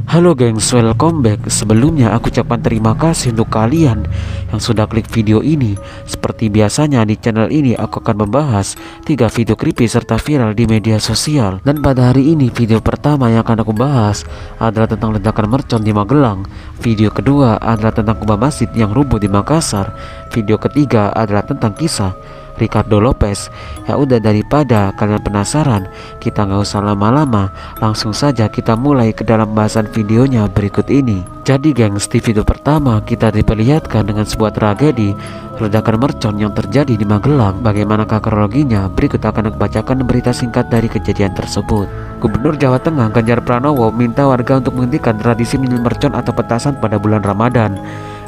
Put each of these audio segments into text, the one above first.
Halo gengs, welcome back. Sebelumnya aku ucapkan terima kasih untuk kalian yang sudah klik video ini. Seperti biasanya di channel ini aku akan membahas 3 video creepy serta viral di media sosial. Dan pada hari ini video pertama yang akan aku bahas adalah tentang ledakan mercon di Magelang. Video kedua adalah tentang kubah masjid yang rubuh di Makassar. Video ketiga adalah tentang kisah Ricardo Lopez. Ya udah, daripada kalian penasaran, kita nggak usah lama-lama, langsung saja kita mulai ke dalam bahasan videonya berikut ini. Jadi gengs, di video pertama kita diperlihatkan dengan sebuah tragedi ledakan mercon yang terjadi di Magelang. Bagaimanakah kronologinya? Berikut akan aku bacakan berita singkat dari kejadian tersebut. Gubernur Jawa Tengah Ganjar Pranowo minta warga untuk menghentikan tradisi minum mercon atau petasan pada bulan Ramadan.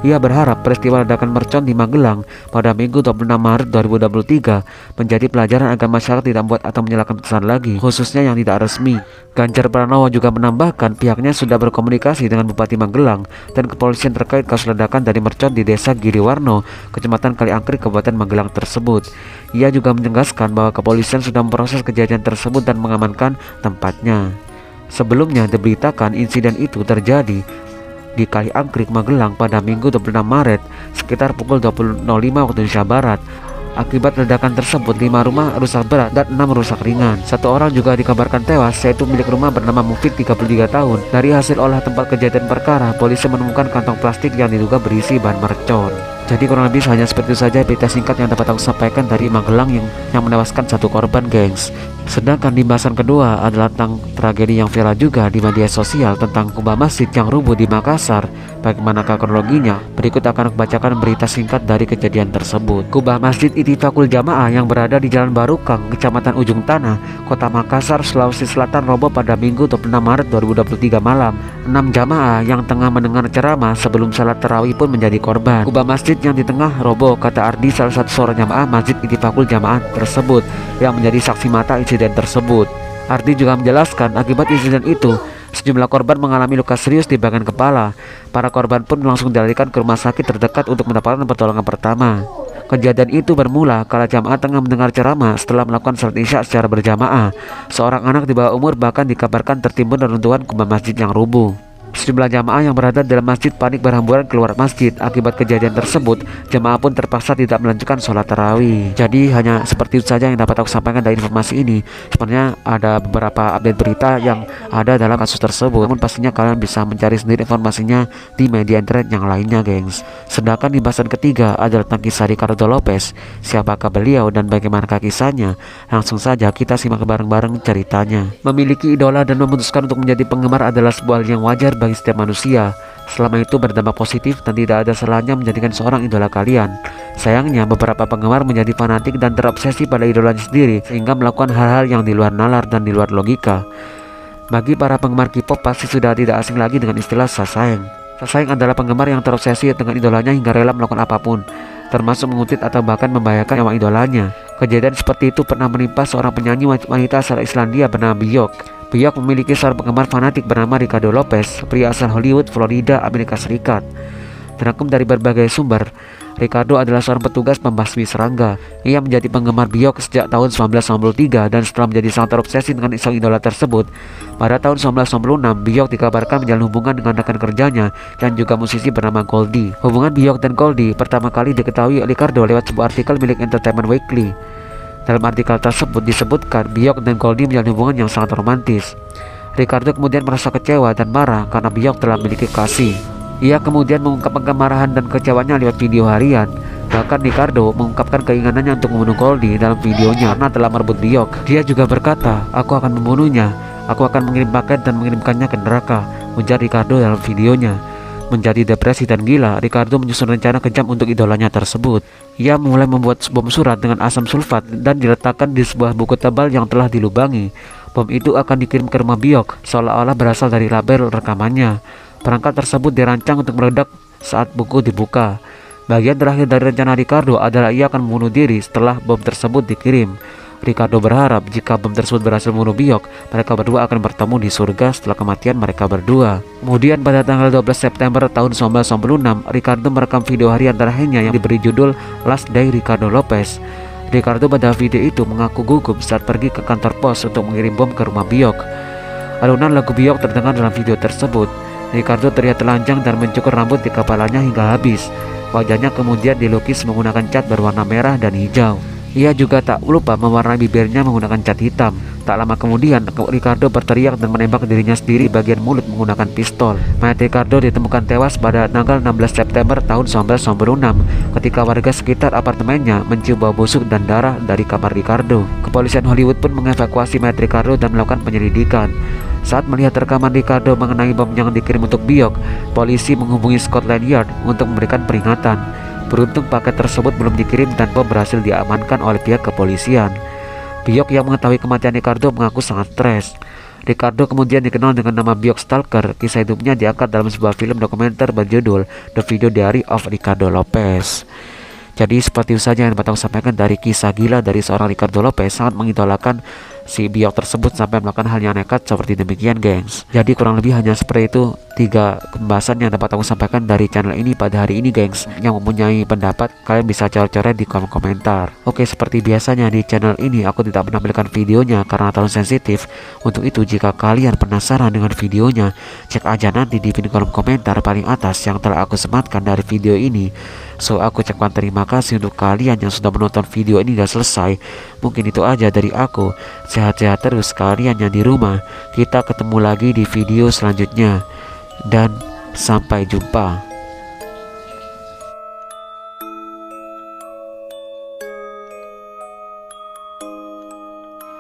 Ia berharap peristiwa ledakan mercon di Magelang pada Minggu 26 Maret 2023 menjadi pelajaran agar masyarakat tidak membuat atau menyalakan petasan lagi, khususnya yang tidak resmi. Ganjar Pranowo juga menambahkan pihaknya sudah berkomunikasi dengan Bupati Magelang dan kepolisian terkait kasus ledakan dari mercon di Desa Giriwarno, Kecamatan Kaliangkrik, Kabupaten Magelang tersebut. Ia juga menegaskan bahwa kepolisian sudah memproses kejadian tersebut dan mengamankan tempatnya. Sebelumnya diberitakan insiden itu terjadi di Kaliangkrik, Magelang pada Minggu 26 Maret sekitar pukul 20.05 waktu Indonesia Barat. Akibat ledakan tersebut 5 rumah rusak berat dan 6 rusak ringan. 1 orang juga dikabarkan tewas, yaitu milik rumah bernama Mufid 33 tahun. Dari hasil olah tempat kejadian perkara, polisi menemukan kantong plastik yang diduga berisi bahan mercon. Jadi kurang lebih hanya seperti itu saja berita singkat yang dapat aku sampaikan dari Magelang yang menewaskan 1 korban gengs. Sedangkan di bahasan kedua adalah tentang tragedi yang viral juga di media sosial tentang kubah masjid yang rubuh di Makassar. Bagaimanakah kronologinya? Berikut akan aku bacakan berita singkat dari kejadian tersebut. Kubah Masjid Ittifaqul Jamaah yang berada di Jalan Barukang, Kecamatan Ujung Tanah, Kota Makassar, Sulawesi Selatan roboh pada Minggu 26 Maret 2023 malam. 6 jamaah yang tengah mendengar ceramah sebelum salat tarawih pun menjadi korban. Kubah masjid yang di tengah roboh, kata Ardi, salah satu seorang jamaah Masjid Ittifaqul Jamaah tersebut yang menjadi saksi mata insiden tersebut. Ardi juga menjelaskan akibat insiden itu sejumlah korban mengalami luka serius di bagian kepala. Para korban pun langsung dilarikan ke rumah sakit terdekat untuk mendapatkan pertolongan pertama. Kejadian itu bermula kala jamaah tengah mendengar ceramah setelah melakukan salat isya secara berjamaah. Seorang anak di bawah umur bahkan dikabarkan tertimbun reruntuhan kubah masjid yang rubuh. Sejumlah jamaah yang berada dalam masjid panik berhamburan keluar masjid. Akibat kejadian tersebut, jamaah pun terpaksa tidak melanjutkan sholat tarawih. Jadi hanya seperti itu saja yang dapat aku sampaikan dari informasi ini. Sebenarnya ada beberapa update berita yang ada dalam kasus tersebut, namun pastinya kalian bisa mencari sendiri informasinya di media internet yang lainnya gengs. Sedangkan di bahasan ketiga adalah tentang kisah Ricardo Lopez. Siapakah beliau dan bagaimana kisahnya? Langsung saja kita simak bareng-bareng ceritanya. Memiliki idola dan memutuskan untuk menjadi penggemar adalah sebuah hal yang wajar bagi setiap manusia, selama itu berdampak positif dan tidak ada salahnya menjadikan seorang idola kalian. Sayangnya beberapa penggemar menjadi fanatik dan terobsesi pada idolanya sendiri sehingga melakukan hal-hal yang di luar nalar dan di luar logika. Bagi para penggemar K-pop pasti sudah tidak asing lagi dengan istilah sasayang. Sasayang adalah penggemar yang terobsesi dengan idolanya hingga rela melakukan apapun, termasuk menguntit atau bahkan membahayakan nyawa idolanya. Kejadian seperti itu pernah menimpa seorang penyanyi wanita asal Islandia bernama Björk. Björk memiliki seorang penggemar fanatik bernama Ricardo Lopez, pria asal Hollywood, Florida, Amerika Serikat. Terangkum dari berbagai sumber, Ricardo adalah seorang petugas pembasmi serangga. Ia menjadi penggemar Björk sejak tahun 1993 dan setelah menjadi sangat terobsesi dengan sang idola tersebut, pada tahun 1996 Björk dikabarkan menjalin hubungan dengan rekan kerjanya dan juga musisi bernama Goldie. Hubungan Björk dan Goldie pertama kali diketahui Ricardo lewat sebuah artikel milik Entertainment Weekly. Dalam artikel tersebut disebutkan Björk dan Goldie menjalin hubungan yang sangat romantis. Ricardo kemudian merasa kecewa dan marah karena Björk telah memiliki kasih. Ia kemudian mengungkapkan kemarahan dan kecewanya lewat video harian. Bahkan Ricardo mengungkapkan keinginannya untuk membunuh Goldie dalam videonya karena telah merebut Björk. Dia juga berkata, "Aku akan membunuhnya. Aku akan mengirim paket dan mengirimkannya ke neraka," ujar Ricardo dalam videonya. Menjadi depresi dan gila, Ricardo menyusun rencana kejam untuk idolanya tersebut. Ia mulai membuat bom surat dengan asam sulfat dan diletakkan di sebuah buku tebal yang telah dilubangi. Bom itu akan dikirim ke rumah Björk seolah-olah berasal dari label rekamannya. Perangkat tersebut dirancang untuk meledak saat buku dibuka. Bagian terakhir dari rencana Ricardo adalah ia akan membunuh diri setelah bom tersebut dikirim. Ricardo berharap jika bom tersebut berhasil membunuh Björk, mereka berdua akan bertemu di surga setelah kematian mereka berdua. Kemudian pada tanggal 12 September tahun 1996, Ricardo merekam video harian terakhirnya yang diberi judul Last Day Ricardo Lopez. Ricardo pada video itu mengaku gugup saat pergi ke kantor pos untuk mengirim bom ke rumah Björk. Alunan lagu Björk terdengar dalam video tersebut. Ricardo terlihat telanjang dan mencukur rambut di kepalanya hingga habis. Wajahnya kemudian dilukis menggunakan cat berwarna merah dan hijau. Ia juga tak lupa mewarnai bibirnya menggunakan cat hitam. Tak lama kemudian, Ricardo berteriak dan menembak dirinya sendiri bagian mulut menggunakan pistol. Mayat Ricardo ditemukan tewas pada tanggal 16 September tahun 1996 ketika warga sekitar apartemennya mencium bau busuk dan darah dari kamar Ricardo. Kepolisian Hollywood pun mengevakuasi mayat Ricardo dan melakukan penyelidikan. Saat melihat rekaman Ricardo mengenai bom yang dikirim untuk Biok, polisi menghubungi Scotland Yard untuk memberikan peringatan. Beruntung paket tersebut belum dikirim dan bom berhasil diamankan oleh pihak kepolisian. Biok yang mengetahui kematian Ricardo mengaku sangat stres. Ricardo kemudian dikenal dengan nama Biok Stalker. Kisah hidupnya diangkat dalam sebuah film dokumenter berjudul The Video Diary of Ricardo Lopez. Jadi seperti itu saja yang dapat aku sampaikan dari kisah gila dari seorang Ricardo Lopez. Sangat mengidolakan si Biok tersebut sampai melakukan hal yang nekat seperti demikian, gengs. Jadi kurang lebih hanya seperti itu 3 pembahasan yang dapat aku sampaikan dari channel ini pada hari ini, gengs. Yang mempunyai pendapat, kalian bisa coret-coret di kolom komentar. Oke, seperti biasanya di channel ini aku tidak menampilkan videonya karena terlalu sensitif. Untuk itu jika kalian penasaran dengan videonya, cek aja nanti di pin kolom komentar paling atas yang telah aku sematkan dari video ini. So aku ucapkan terima kasih untuk kalian yang sudah menonton video ini dan selesai. Mungkin itu aja dari aku. Sehat-sehat terus kalian yang di rumah. Kita ketemu lagi di video selanjutnya. Dan sampai jumpa.